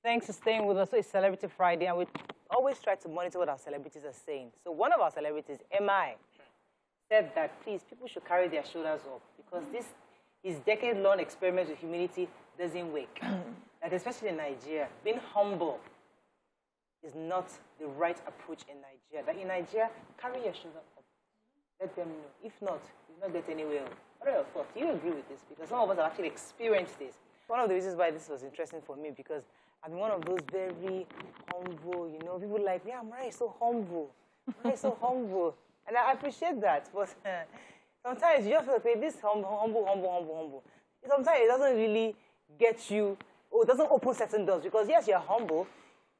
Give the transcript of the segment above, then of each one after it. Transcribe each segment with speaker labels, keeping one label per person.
Speaker 1: Thanks for staying with us. So it's Celebrity Friday, and we always try to monitor what our celebrities are saying. So one of our celebrities, MI, said that, please, people should carry their shoulders up because his decade-long experiment with humility doesn't work. Like, especially in Nigeria, being humble is not the right approach in Nigeria. Like in Nigeria, carry your shoulder up. Let them know. If not, you'll not get anywhere. What are your thoughts? Do you agree with this? Because some of us have actually experienced this. One of the reasons why this was interesting for me, because I'm one of those very humble, you know, people like, yeah, Mariah is so humble. Mariah is so humble. And I appreciate that. But sometimes you just feel like, this humble. Sometimes it doesn't really get you, or it doesn't open certain doors. Because yes, you're humble,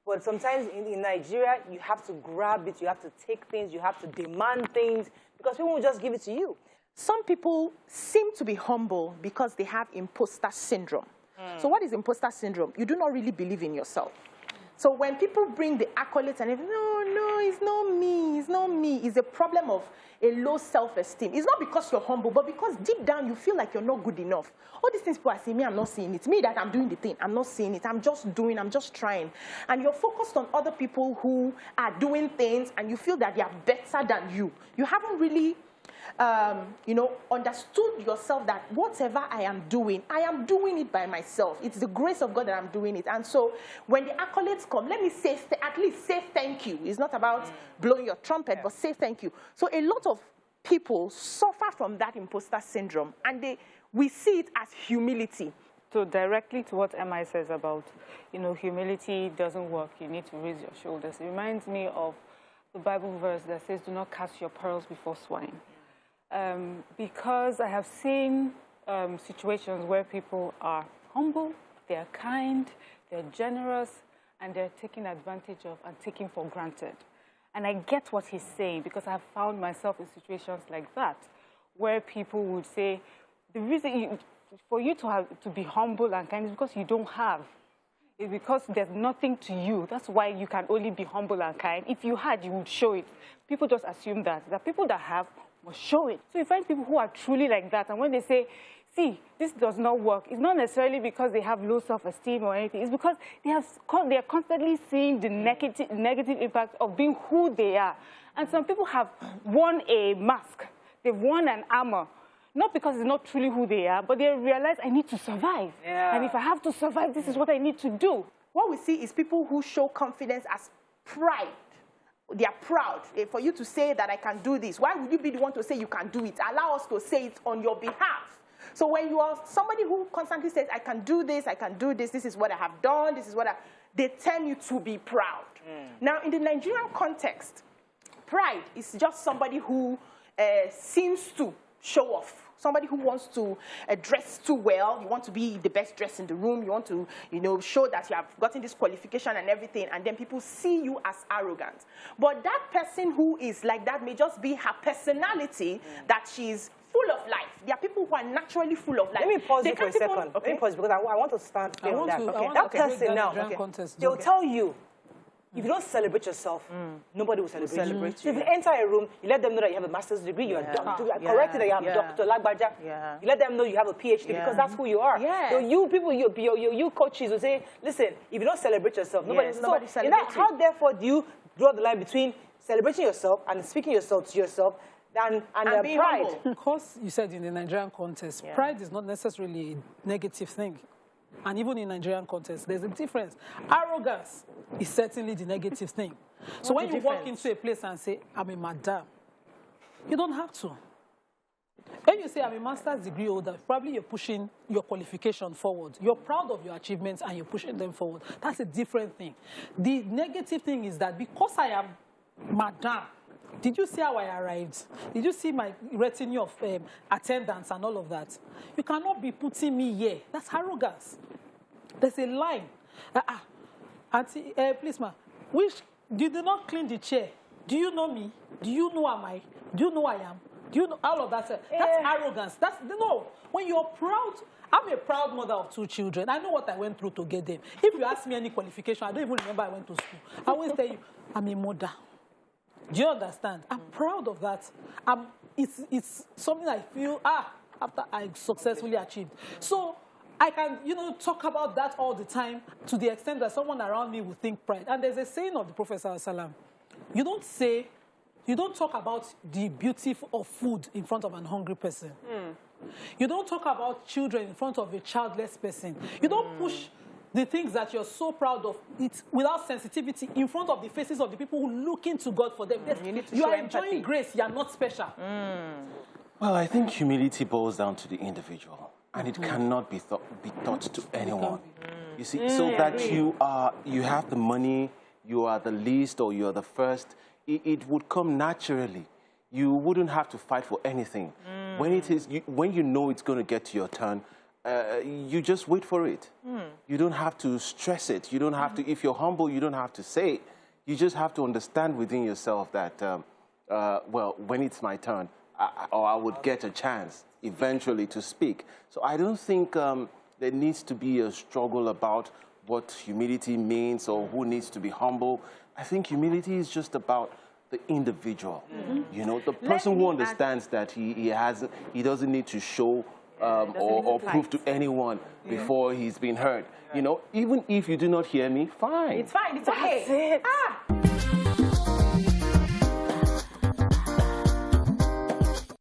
Speaker 1: but sometimes in Nigeria, you have to grab it, you have to take things, you have to demand things, because people will just give it to you.
Speaker 2: Some people seem to be humble because they have imposter syndrome. So what is imposter syndrome? You do not really believe in yourself. So when people bring the accolades and everything, no, it's not me, it's not me. It's a problem of a low self-esteem. It's not because you're humble, but because deep down you feel like you're not good enough. All these things people are saying, me, I'm not seeing it. Me, that I'm doing the thing, I'm not seeing it. I'm just doing, I'm just trying. And you're focused on other people who are doing things and you feel that they are better than you. You haven't really you know, understood yourself that whatever I am doing it by myself. It's the grace of God that I'm doing it. And so when the accolades come, let me say, at least say thank you. It's not about blowing your trumpet, but say thank you. So a lot of people suffer from that imposter syndrome, and we see it as humility.
Speaker 3: So directly to what MI says about, you know, humility doesn't work. You need to raise your shoulders. It reminds me of the Bible verse that says, do not cast your pearls before swine. Because I have seen situations where people are humble, they're kind, they're generous, and they're taken advantage of and taken for granted. And I get what he's saying because I've found myself in situations like that, where people would say, the reason for you to be humble and kind is because you don't have. It's because there's nothing to you. That's why you can only be humble and kind. If you had, you would show it. People just assume that people that have must show it. So you find people who are truly like that, and when they say, see, this does not work, it's not necessarily because they have low self-esteem or anything. It's because they are constantly seeing the negative impact of being who they are. And some people have worn a mask. They've worn an armor. Not because it's not truly who they are, but they realize I need to survive. Yeah. And if I have to survive, this is what I need to do.
Speaker 2: What we see is people who show confidence as pride. They are proud. For you to say that I can do this, why would you be the one to say you can do it? Allow us to say it on your behalf. So when you are somebody who constantly says, I can do this, this is what I have done, this is what they tend you to be proud. Now, in the Nigerian context, pride is just somebody who seems to show off. Somebody who wants to dress too well. You want to be the best dressed in the room. You want to, you know, show that you have gotten this qualification and everything, and then people see you as arrogant. But that person who is like that may just be her personality, that she's full of life. There are people who are naturally full of life.
Speaker 1: Let me pause you for a second. Okay? Let me pause because I want to start on that. Okay. That person now, they'll tell you, if you don't celebrate yourself, nobody will celebrate you. So if you enter a room, you let them know that you have a master's degree, you're a doctor, corrected that you have Dr. Lagbaja. You let them know you have a PhD because that's who you are. So you people, you coaches will say, listen, if you don't celebrate yourself, nobody celebrates you. How therefore do you draw the line between celebrating yourself and speaking yourself to yourself and pride?
Speaker 4: Humble. Because you said in the Nigerian context, pride is not necessarily a negative thing. And even in Nigerian context, there's a difference. Arrogance is certainly the negative thing. So when you walk into a place and say, I'm a madam, you don't have to. When you say, I'm a master's degree holder, probably you're pushing your qualification forward. You're proud of your achievements and you're pushing them forward. That's a different thing. The negative thing is that because I am madam, did you see how I arrived? Did you see my retinue of attendants and all of that? You cannot be putting me here. That's arrogance. There's a line. Auntie, please, ma, you did not clean the chair. Do you know me? Do you know am I? Do you know I am? Do you know all of that? That's arrogance. No. When you're proud, I'm a proud mother of 2 children. I know what I went through to get them. If you ask me any qualification, I don't even remember I went to school. I always tell you, I'm a mother. Do you understand? I'm proud of that. It's something I feel, after I successfully achieved. So I can, you know, talk about that all the time to the extent that someone around me will think pride. And there's a saying of the Prophet ﷺ, you don't talk about the beauty of food in front of an hungry person. You don't talk about children in front of a childless person. You don't push the things that you're so proud of it without sensitivity in front of the faces of the people who look into God for them. You are enjoying grace, you are not special.
Speaker 5: Well, I think humility boils down to the individual, and it cannot be taught to anyone. You see, so that you have the money, you are the least or you are the first, it would come naturally. You wouldn't have to fight for anything. When you know it's going to get to your turn, you just wait for it. You don't have to stress it. You don't have to, if you're humble, you don't have to say it. You just have to understand within yourself that, well, when it's my turn, I would get a chance eventually to speak. So I don't think there needs to be a struggle about what humility means or who needs to be humble. I think humility is just about the individual. You know, the person who understands that he doesn't need to show or prove to anyone before he's been heard. You know, even if you do not hear me, fine.
Speaker 2: It's fine. It's okay.
Speaker 3: That's it.